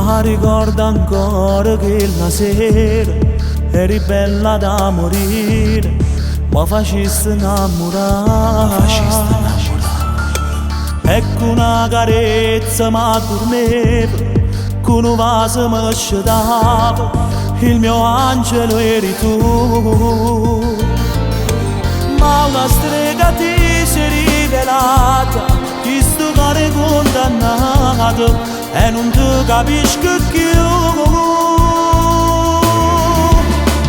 Ma ricordo ancora che la sera eri bella da morire, ma facesti innamorare. E con una carezza mi addormevo, con un vaso mi scetavo, il mio angelo eri tu. Ma una strega ti si è rivelata, chi sto cuore condannato, e non ti capisco più.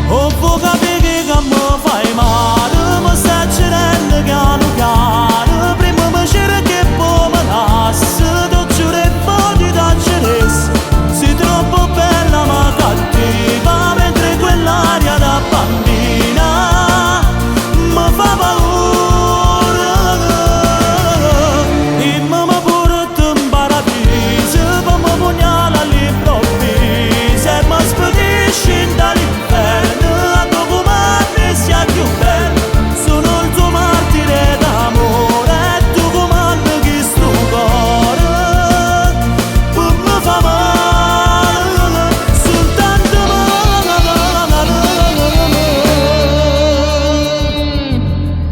Oh, vuoi capire che mi fai male, mi stai accendendo piano piano, prima mi c'era che poi mi lasci, ti giuro e poi ti tacceresti, sei troppo bella ma cattiva, mentre quell'aria da bambina mi fa paura. E mamma pure ti imparabisi, mi pugnala all'improvviso e mi spedisci dall'inferno, a documentarmi sia più bello. Sono il tuo martire d'amore e tu comandi chi sto cuore, poi mi fa male, soltanto male.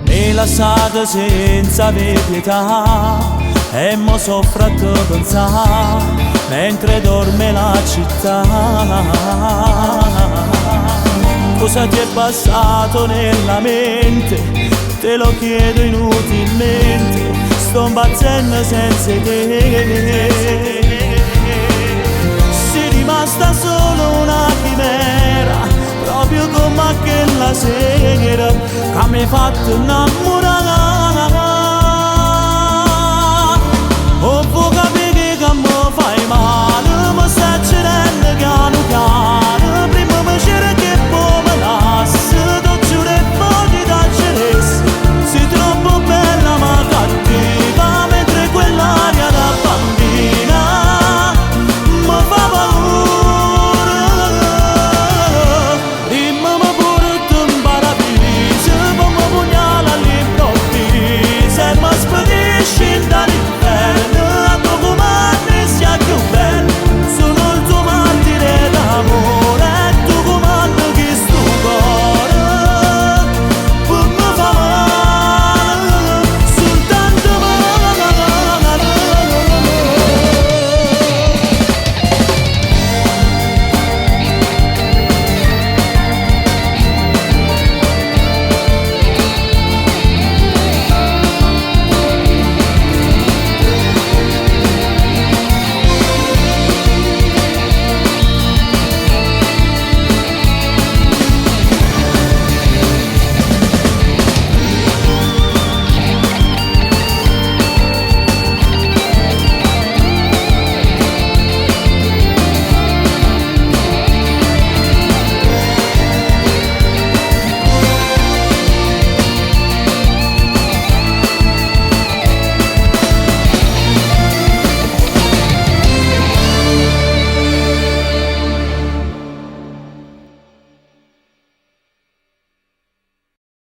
Mi lasciate senza avere pietà e mo soffro a te pensare, mentre dorme la città. Cosa ti è passato nella mente? Te lo chiedo inutilmente, sto impazzendo senza te. Sei rimasta solo una chimera, proprio come quella sera che mi hai fatto innamorare.